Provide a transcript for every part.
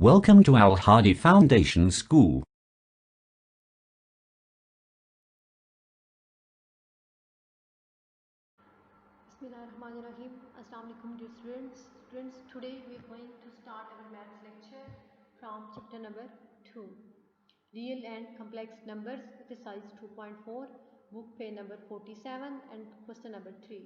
Welcome to Al Hadi Foundation School. Bismillahirrahmanirrahim. Assalamu alaikum dear students. Today we are going to start our maths lecture from chapter number 2. Real and complex numbers, exercise 2.4, book page number 47 and question number 3.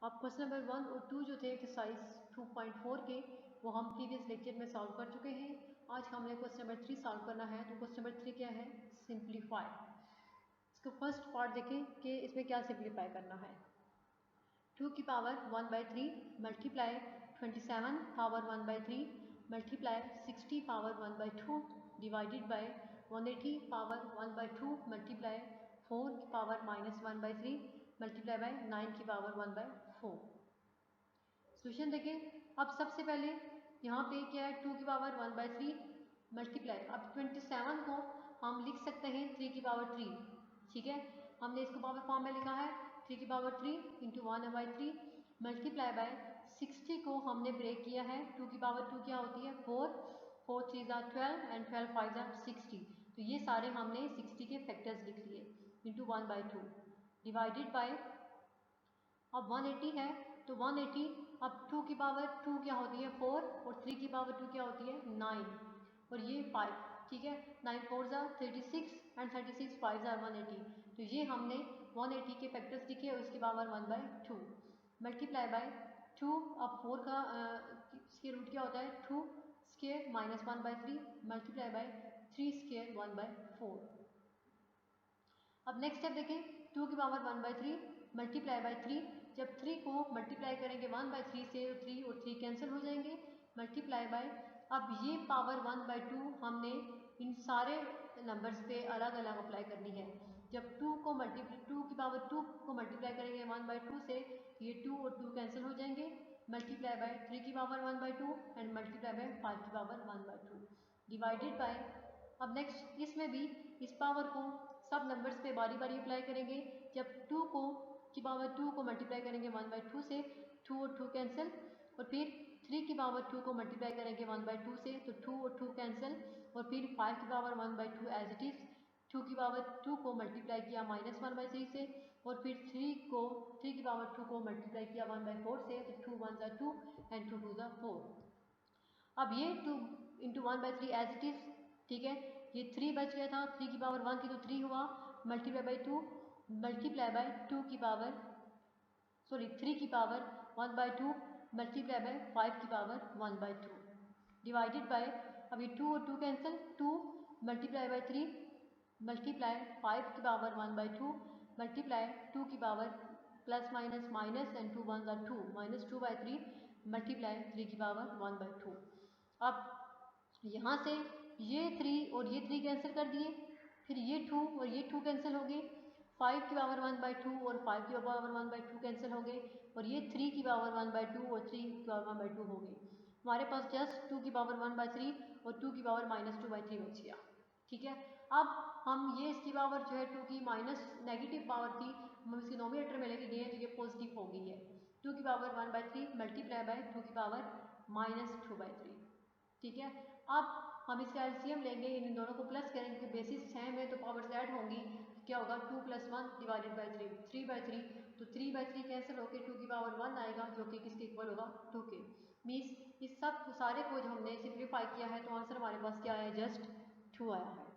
अब question number 1 और 2 जो थे exercise 2.4 के वो हम previous lecture में solve कर चुके हैं. आज हमने क्वेश्चन नंबर 3 सॉल्व करना है. तो क्वेश्चन नंबर 3 क्या है? सिंप्लीफाई. इसको फर्स्ट पार्ट देखें कि इसमें क्या सिंप्लीफाई करना है. 2 की power 1/3 multiply 27 power 1/3 multiply 60 power 1/2 divided by 180 power 1/2 multiply 4 की पावर -1/3 मल्टीप्लाई बाय 9 की पावर 1/4. सोल्यूशन देखें. अब सबसे पहले यहाँ पे क्या है? 2 की पावर 1/3 मल्टीप्लाई. अब 27 को हम लिख सकते हैं 3 की पावर 3. ठीक है, हमने इसको पावर फॉर्म में लिखा है 3 की पावर 3 इंटू 1/3 मल्टीप्लाई बाय 60 को हमने ब्रेक किया है. 2 की पावर 2 क्या होती है? 4. 4 3 ज़ा 12 एंड 12 5 ज़ा 60. तो ये सारे हमने 60 के फैक्टर्स लिख लिए इंटू 1/2 डिवाइडेड बाय. अब 180 है तो 180. अब 2 की पावर 2 क्या होती है? 4 और 3 की पावर 2 क्या होती है? 9 और ये 5. ठीक है, 9 4 ज़ा 36 एंड 36 5 ज़ा 180. तो ये हमने 180 के फैक्टर्स लिखे और उसकी पावर 1/2 मल्टीप्लाई बाय 2. अब 4 का स्क्वायर रूट क्या होता है? 2 square minus 1/3 multiply by 3 square 1/4. अब नेक्स्ट स्टेप देखें. 2 की पावर 1/3 मल्टीप्लाई बाय 3. जब 3 को मल्टीप्लाई करेंगे 1/3 से तो 3 और 3 कैंसिल हो जाएंगे मल्टीप्लाई बाय. अब ये पावर 1/2 हमने इन सारे नंबर्स पे अलग अलग अप्लाई करनी है. जब 2 की पावर 2 को मल्टीप्लाई करेंगे 1/2 से ये 2 और 2 कैंसिल हो जाएंगे मल्टीप्लाई बाय 3 की पावर 1/2 एंड मल्टीप्लाई बाय 5 की पावर 1/2 डिवाइडेड बाय. अब नेक्स्ट इसमें भी इस पावर को सब नंबर्स पे बारी बारी अप्लाई करेंगे. जब 2 की पावर 2 को मल्टीप्लाई करेंगे 1/2 से 2 और 2 कैंसिल और फिर 3 की पावर 2 को मल्टीप्लाई करेंगे 1/2 से तो 2 और 2 कैंसिल और फिर 5 की पावर 1/2 एज इट इज़. 2 की पावर 2 को मल्टीप्लाई किया -1/3 से और फिर 3 की पावर 2 को मल्टीप्लाई किया 1/4 से तो 2 1 ज़ा 2 एंड 2 2 ज़ा 4. अब ये 2 इंटू 1/3 एज इट इज़. ठीक है, ये 3 बच गया था. 3 की पावर 1 थी तो 3 हुआ मल्टीप्लाई बाय 2 मल्टीप्लाई बाय 2 की पावर 3 की पावर 1/2 मल्टीप्लाई बाय 5 की पावर 1/2 डिवाइडेड बाय. अब ये 2 और 2 कैंसिल. 2 मल्टीप्लाई बाय 3 मल्टीप्लाई 5 की पावर 1/2 मल्टीप्लाई 2 की power plus minus minus and 2 1 2 -2/3 multiply 3 की पावर 1/2. अब यहाँ से ये 3 और ये 3 कैंसिल कर दिए. फिर ये 2 और ये 2 कैंसिल हो गए. 5 की पावर 1/2 और 5 की पावर 1/2 कैंसिल हो गए और ये 3 की पावर 1/2 और 3 की पावर 1/2 हो गए. हमारे पास जस्ट 2 की पावर 1/3 और 2 की पावर -2/3 बच गया. ठीक है, अब हम ये इसकी पावर जो है 2 की माइनस नेगेटिव पावर थी हम इसके नोमिनेटर में लेके गए तो ये पॉजिटिव हो गई है. 2 की पावर 1/3 मल्टीप्लाई बाय 2 की पावर -2/3. ठीक है, अब हम इसका एलसीएम लेंगे. इन दोनों को प्लस करेंगे क्योंकि बेसिस सेम है तो पावर्स ऐड होंगी. क्या होगा? 2 + 1 डिवाइडेड बाय 3 3/3. तो 3/3 कैंसिल होकर 2 की पावर 1 आएगा जो कि किसके इक्वल होगा? 2 के. मीन्स इस सब सारे को जो हमने सिंप्लीफाई किया है तो आंसर हमारे पास क्या आया? जस्ट 2 आया है.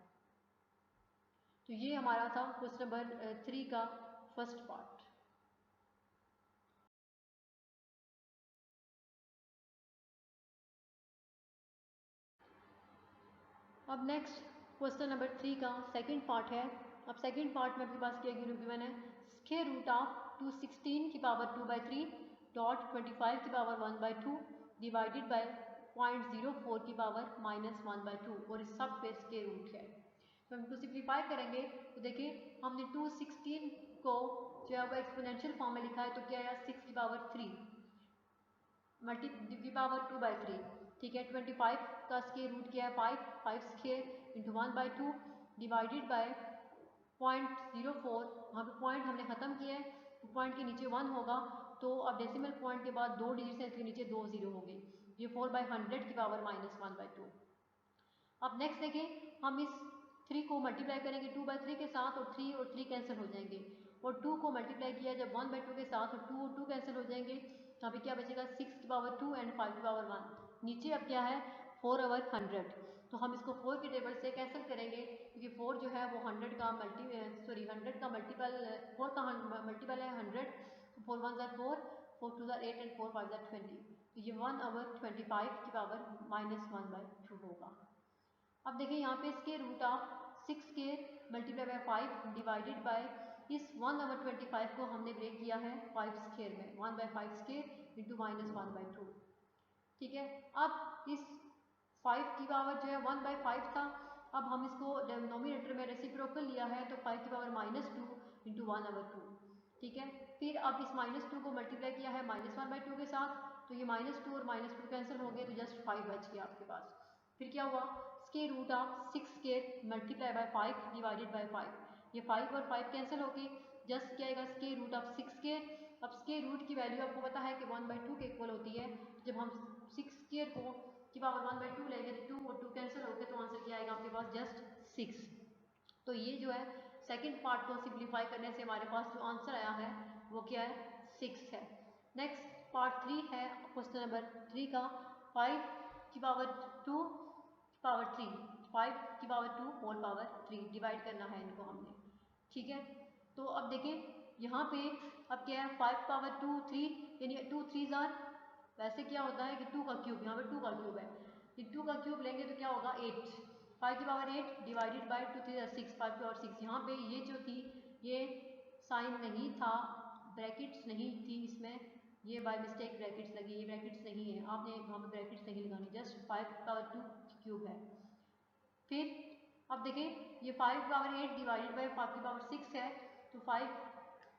तो ये हमारा था क्वेश्चन नंबर 3 का फर्स्ट पार्ट. अब नेक्स्ट क्वेश्चन नंबर 3 का सेकंड पार्ट है. अब सेकंड पार्ट में आपके पास क्या गिवन है? स्क्वायर रूट ऑफ 216 की पावर 2/3 डॉट 25 की पावर 1/2 डिवाइडेड बाय 0.04 की पावर -1/2 और इस सब पे स्क्वायर रूट है. तो हम इसको सिंप्लीफाई करेंगे तो देखिए हमने 216 को जो है वो एक्सपोनेंशियल फॉर्म में लिखा है तो क्या है? 6 की पावर 3 मल्टी की पावर 2/3. ठीक है, 25 का स्क्वायर रूट किया है 5 स्क्वायर इंटू 1/2 डिवाइडेड बाय 0.04. वहाँ पे पॉइंट हमने ख़त्म किया है तो पॉइंट के नीचे 1 होगा अब डेसिमल पॉइंट के बाद 2 डिजिट है, इसके नीचे 2 जीरो हो गए, ये 4/100 की पावर -1/2। अब नेक्स्ट देखें, हम इस 3 को मल्टीप्लाई करेंगे 2/3 के साथ, और 3 और 3 कैंसिल हो जाएंगे, और 2 को मल्टीप्लाई किया जब 1/2 के साथ, और 2 और 2 कैंसिल हो जाएंगे, यहाँ पे क्या बचेगा 6 की पावर 2 एंड 5 की पावर 1। नीचे अब क्या है 4/100, तो हम इसको 4 के टेबल से कैंसिल करेंगे, क्योंकि 4 जो है वो 100 का मल्टीपल 4 का मल्टीपल है 100, तो 4 1 ज़ा 4, 4 2 ज़ा 8 एंड 4 5 ज़ा 20, तो ये 1/25 की पावर -1/2 होगा। अब देखिए यहाँ पे square root of 6 square multiply by 5 divided by इस 1/25 को हमने ब्रेक किया है 5 स्क्वायर में, 1/5 स्क्वायर इंटू -1/2। ठीक है, अब इस 5 की पावर जो है 1/5 था, अब हम इसको डिनोमिनेटर में रेसिप्रोकल लिया है, तो 5 की पावर -2 इंटू 1/2। ठीक है, फिर अब इस -2 को मल्टीप्लाई किया है -1/2 के साथ, तो ये -2 और -2 कैंसिल हो गए, तो जस्ट 5 बच गया आपके पास। फिर क्या हुआ, square root of 6 square multiply by 5 divided by 5, ये 5 और 5 कैंसिल हो गए, जस्ट क्या आएगा स्क्वायर रूट ऑफ 6 स्क्वायर। अब स्क्वायर रूट की वैल्यू आपको पता है कि 1/2 के इक्वल होती है, जब हम 6 स्क्वायर को की पावर 1/2 लेंगे, 2 और 2 कैंसिल हो गए, तो आंसर क्या आएगा आपके पास जस्ट 6। तो ये जो है सेकंड पार्ट को सिंप्लीफाई करने से हमारे पास जो आंसर आया है वो क्या है 6 है। नेक्स्ट पार्ट 3 है क्वेश्चन नंबर 3 का, 5 की पावर 2 पावर 3, 5 की पावर 2 होल पावर 3 डिवाइड करना है इनको हमने। ठीक है, तो अब देखें यहाँ पे अब क्या है 5 पावर 2 3, यानी 2 3 ज़ार, वैसे क्या होता है कि 2 का क्यूब, यहाँ पे 2 का क्यूब है, ये 2 का क्यूब लेंगे तो क्या होगा 8, 5 की पावर 8 डिवाइडेड बाय 2 3 6, 5 की पावर 6। यहाँ पे ये जो थी ये साइन नहीं था, ब्रैकेट्स नहीं थी इसमें, ये बाय मिस्टेक ब्रैकेट्स लगी, ये ब्रैकेट्स नहीं है, आपने वहाँ पे ब्रैकेट्स नहीं लगानी, जस्ट 5 की पावर 2 क्यूब है। फिर अब देखें ये 5 की पावर 8 डिवाइडेड बाय 5 की पावर 6 है, तो 5,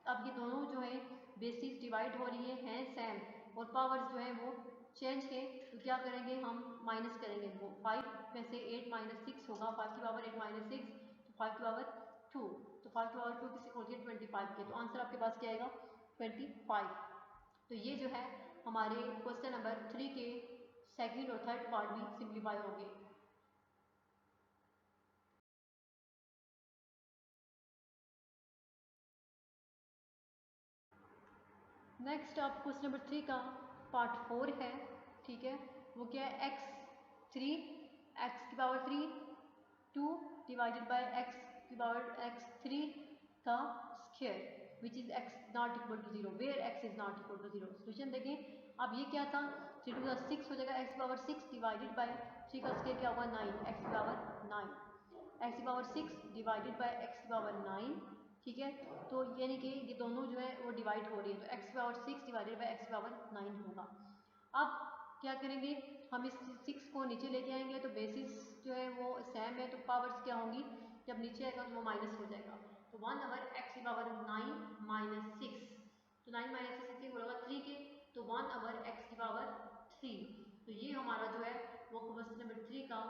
अब ये दोनों जो है बेसिस डिवाइड हो रही हैं सेम, और पावर्स जो है वो चेंज है, तो क्या करेंगे हम माइनस करेंगे इनको, 5 में से 8 - 6 होगा, 5 की पावर 8 - 6, तो 5 की पावर 2, तो 5 की पावर 2 किसी होती है 25 के, तो आंसर आपके पास क्या आएगा 25। तो ये जो है हमारे क्वेश्चन नंबर 3 के सेकंड और थर्ड पार्ट भी सिंप्लीफाई हो गए। नेक्स्ट आप क्वेश्चन नंबर 3 का पार्ट 4 है। ठीक है, वो क्या है x3 x की पावर 3 2 डिवाइडेड बाय x की पावर x3 का square which is x not equal to 0, where x is not equal to 0। Solution देखें, अब ये क्या था 3 2 6 हो जाएगा, x की पावर 6 डिवाइडेड बाय 3 का स्क्वायर क्या होगा 9, x की पावर 9, x की पावर 6 डिवाइडेड बाय x की पावर 9। ठीक है, तो यानी कि ये दोनों जो है वो डिवाइड हो रही है, तो x power 6 divided by x power 9 होगा। अब क्या करेंगे, हम इस 6 को नीचे लेके आएंगे, तो बेसिस जो है वो सेम है, तो पावर्स क्या होंगी, जब नीचे आएगा तो वो माइनस हो जाएगा, तो 1/x की पावर 9 - 6, तो 9 - 6 कितने बोला 3 के, तो 1/x की पावर 3। तो ये हमारा जो है वो क्वेश्चन नंबर 3 का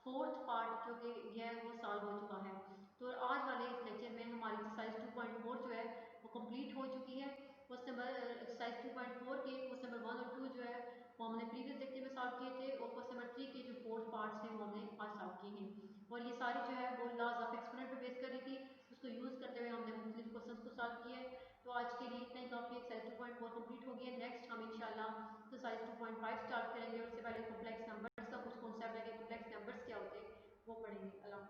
फोर्थ पार्ट जो कि यह है वो सॉल्व हो चुका है। तो आज वाले इस लेक्चर में हमारी एक्सरसाइज 2.4 जो है वो कंप्लीट हो चुकी है। क्वेश्चन नंबर एक्सरसाइज 2.4 के क्वेश्चन नंबर 1 और 2 जो है वो हमने प्रीवियस लेक्चर में सॉल्व किए थे, और क्वेश्चन नंबर 3 के जो फोर्थ पार्ट्स हैं वो हमने आज सॉल्व किए हैं, और ये सारी जो है वो लॉज ऑफ एक्सपोनेंट पे बेस कर रही थी, उसको यूज़ करते हुए हमने मुख्तलिफ क्वेश्चन को सॉल्व किया है। तो आज के लिए इतना ही काफ़ी, एक्सरसाइज 2.4 कंप्लीट हो गई है। नेक्स्ट हम इंशाल्लाह एक्सरसाइज 2.5 स्टार्ट करेंगे, उससे पहले कॉम्प्लेक्स नंबर्स का कुछ कॉन्सेप्ट है कि कॉम्प्लेक्स नंबर्स क्या होते हैं वो पढ़ेंगे। अल्लाह।